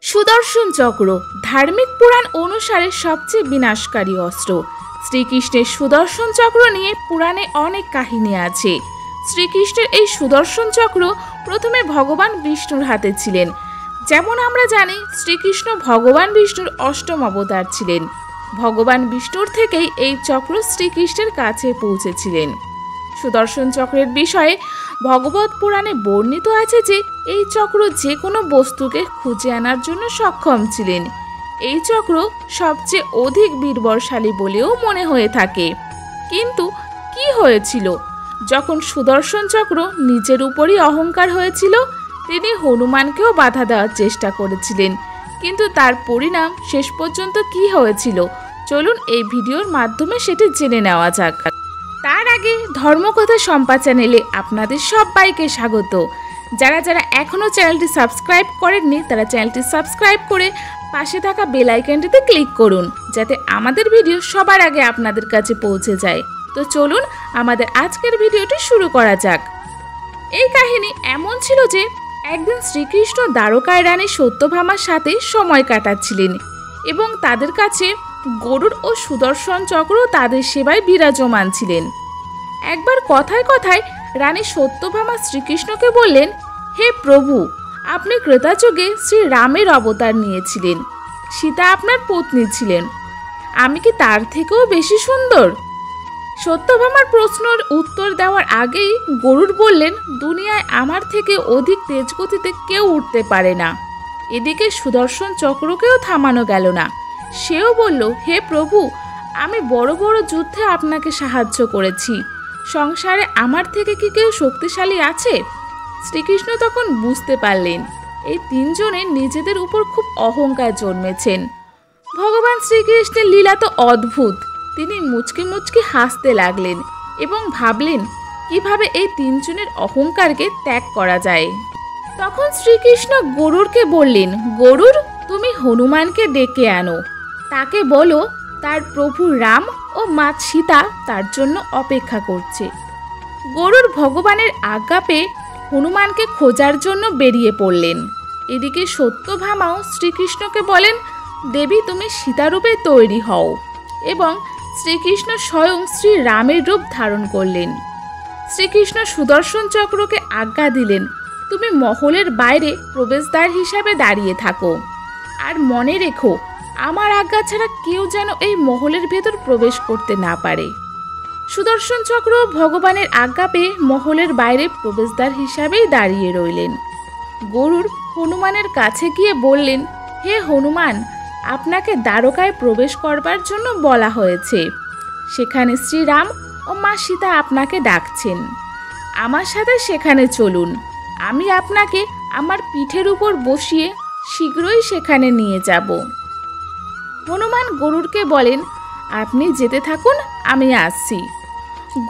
সুদর্শন চক্র ধার্মিক পুরাণ অনুসারে সবচেয়ে বিনাশকারী অস্ত্র। শ্রীকৃষ্ণের সুদর্শন চক্র নিয়ে পুরাণে অনেক কাহিনী আছে। শ্রীকৃষ্ণের এই সুদর্শন চক্র প্রথমে ভগবান বিষ্ণুর হাতে ছিলেন। যেমন আমরা জানি, শ্রীকৃষ্ণ ভগবান বিষ্ণুর অষ্টম অবতার ছিলেন। ভগবান বিষ্ণুর থেকেই এই চক্র শ্রীকৃষ্ণের কাছে পৌঁছেছিলেন। সুদর্শন চক্রের বিষয়ে ভগবত পুরাণে বর্ণিত আছে যে এই চক্র যে কোনো বস্তুকে খুঁজে আনার জন্য সক্ষম ছিলেন। এই চক্র সবচেয়ে অধিক বীরবলশালী বলেও মনে হয়ে থাকে। কিন্তু কি হয়েছিল যখন সুদর্শন চক্র নিজের উপরই অহংকার হয়েছিল? তিনি হনুমানকেও বাধা দেওয়ার চেষ্টা করেছিলেন, কিন্তু তার পরিণাম শেষ পর্যন্ত কি হয়েছিল চলুন এই ভিডিওর মাধ্যমে সেটি জেনে নেওয়া যাক। তার আগে ধর্মকথা শম্পা চ্যানেলে আপনাদের সবাইকে স্বাগত। যারা যারা এখনও চ্যানেলটি সাবস্ক্রাইব করেননি তারা চ্যানেলটি সাবস্ক্রাইব করে পাশে থাকা বেল আইকনটিতে ক্লিক করুন, যাতে আমাদের ভিডিও সবার আগে আপনাদের কাছে পৌঁছে যায়। তো চলুন আমাদের আজকের ভিডিওটি শুরু করা যাক। এই কাহিনী এমন ছিল যে একদিন শ্রীকৃষ্ণ দ্বারকায় রানী সত্যভামার সাথে সময় কাটাচ্ছিলেন এবং তাদের কাছে গরুড় ও সুদর্শন চক্র তাদের সেবায় বিরাজমান ছিলেন। একবার কথায় কথায় রানী সত্যভামা শ্রীকৃষ্ণকে বললেন, হে প্রভু, আপনি ত্রেতাযুগে শ্রী রামের অবতার নিয়েছিলেন। সীতা আপনার পত্নী ছিলেন। আমি কি তার থেকেও বেশি সুন্দর? সত্যভামার প্রশ্নের উত্তর দেওয়ার আগেই গরুড় বললেন, দুনিয়ায় আমার থেকে অধিক তেজ গতিতে কেউ উঠতে পারে না। এদিকে সুদর্শন চক্রকেও থামানো গেল না। সেও বলল, হে প্রভু, আমি বড় বড় যুদ্ধে আপনাকে সাহায্য করেছি। সংসারে আমার থেকে কি কেউ শক্তিশালী আছে? শ্রীকৃষ্ণ তখন বুঝতে পারলেন এই তিনজনের নিজেদের উপর খুব অহংকার জন্মেছেন। ভগবান শ্রীকৃষ্ণের লীলা তো অদ্ভুত। তিনি মুচকি মুচকি হাসতে লাগলেন এবং ভাবলেন কিভাবে এই তিনজনের অহংকারকে ত্যাগ করা যায়। তখন শ্রীকৃষ্ণ গরুড়কে বললেন, গরুড়, তুমি হনুমানকে ডেকে আনো। তাকে বলো তার প্রভু রাম ও মা সীতা তার জন্য অপেক্ষা করছে। গরুড় ভগবানের আজ্ঞা পেয়ে হনুমানকে খোঁজার জন্য বেরিয়ে পড়লেন। এদিকে সত্যভামাও শ্রীকৃষ্ণকে বলেন, দেবী, তুমি সীতারূপে তৈরি হও। এবং শ্রীকৃষ্ণ স্বয়ং শ্রী রামের রূপ ধারণ করলেন। শ্রীকৃষ্ণ সুদর্শন চক্রকে আজ্ঞা দিলেন, তুমি মহলের বাইরে প্রবেশদ্বার হিসাবে দাঁড়িয়ে থাকো। আর মনে রেখো, আমার আজ্ঞা ছাড়া কেউ যেন এই মহলের ভেতর প্রবেশ করতে না পারে। সুদর্শন চক্র ভগবানের আজ্ঞা পেয়ে মহলের বাইরে প্রবেশদ্বার হিসাবেই দাঁড়িয়ে রইলেন। গরুড় হনুমানের কাছে গিয়ে বললেন, হে হনুমান, আপনাকে দ্বারকায় প্রবেশ করবার জন্য বলা হয়েছে। সেখানে শ্রীরাম ও মা সীতা আপনাকে ডাকছেন। আমার সাথে সেখানে চলুন। আমি আপনাকে আমার পিঠের উপর বসিয়ে শীঘ্রই সেখানে নিয়ে যাব। হনুমান গরুড়কে বলেন, আপনি যেতে থাকুন, আমি আসছি।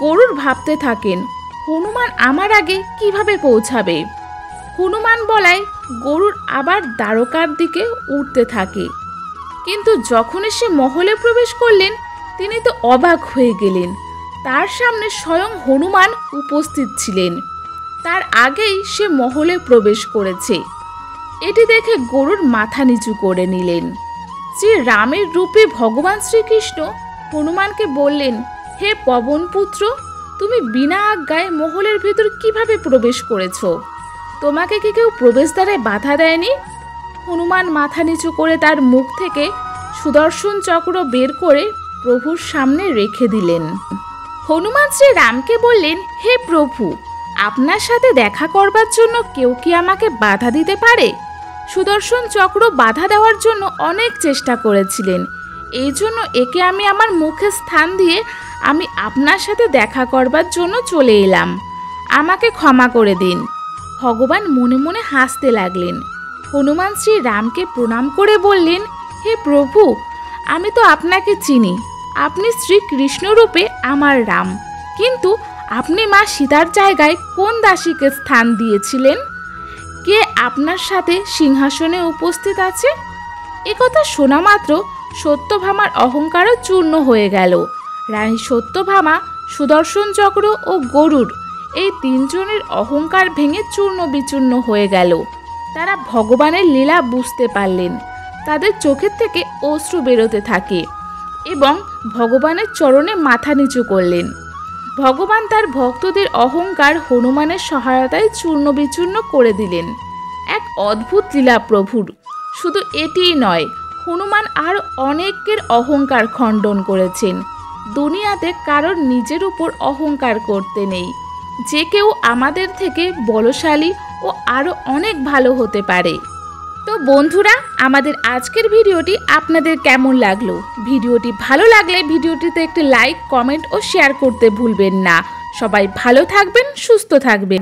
গরুড় ভাবতে থাকেন, হনুমান আমার আগে কিভাবে পৌঁছাবে। হনুমান বলায় গরুড় আবার দ্বারকার দিকে উঠতে থাকে। কিন্তু যখনই সে মহলে প্রবেশ করলেন, তিনি তো অবাক হয়ে গেলেন। তার সামনে স্বয়ং হনুমান উপস্থিত ছিলেন। তার আগেই সে মহলে প্রবেশ করেছে। এটি দেখে গরুড় মাথা নিচু করে নিলেন। শ্রী রামের রূপে ভগবান শ্রীকৃষ্ণ হনুমানকে বললেন, হে পবনপুত্র, তুমি বিনা আজ্ঞায় মহলের ভেতর কিভাবে প্রবেশ করেছ? তোমাকে কি কেউ প্রবেশদ্বারে বাধা দেয়নি? হনুমান মাথা নিচু করে তার মুখ থেকে সুদর্শন চক্র বের করে প্রভুর সামনে রেখে দিলেন। হনুমান শ্রী রামকে বললেন, হে প্রভু, আপনার সাথে দেখা করবার জন্য কেউ কি আমাকে বাধা দিতে পারে? সুদর্শন চক্র বাধা দেওয়ার জন্য অনেক চেষ্টা করেছিলেন। এই জন্য একে আমি আমার মুখে স্থান দিয়ে আমি আপনার সাথে দেখা করবার জন্য চলে এলাম। আমাকে ক্ষমা করে দিন। ভগবান মনে মনে হাসতে লাগলেন। হনুমান শ্রী রামকে প্রণাম করে বললেন, হে প্রভু, আমি তো আপনাকে চিনি। আপনি শ্রীকৃষ্ণ রূপে আমার রাম। কিন্তু আপনি মা সীতার জায়গায় কোন দাসীকে স্থান দিয়েছিলেন? কে আপনার সাথে সিংহাসনে উপস্থিত আছে? একথা শোনা মাত্র সত্যভামার অহংকারও চূর্ণ হয়ে গেল। রানী সত্যভামা, সুদর্শন চক্র ও গরুড় এই তিনজনের অহংকার ভেঙে চূর্ণ বিচূর্ণ হয়ে গেল। তারা ভগবানের লীলা বুঝতে পারলেন। তাদের চোখের থেকে অশ্রু বেরোতে থাকে এবং ভগবানের চরণে মাথা নিচু করলেন। ভগবান তার ভক্তদের অহংকার হনুমানের সহায়তায় চূর্ণ বিচূর্ণ করে দিলেন। এক অদ্ভুত লীলা প্রভুর। শুধু এটিই নয়, হনুমান আর অনেকের অহংকার খণ্ডন করেছেন। দুনিয়াতে কারোর নিজের উপর অহংকার করতে নেই। যে কেউ আমাদের থেকে বলশালী ও আরও অনেক ভালো হতে পারে। তো বন্ধুরা, আমাদের আজকের ভিডিওটি আপনাদের কেমন লাগলো? ভিডিওটি ভালো লাগলে ভিডিওটিতে একটি লাইক, কমেন্ট ও শেয়ার করতে ভুলবেন না। সবাই ভালো থাকবেন, সুস্থ থাকবেন।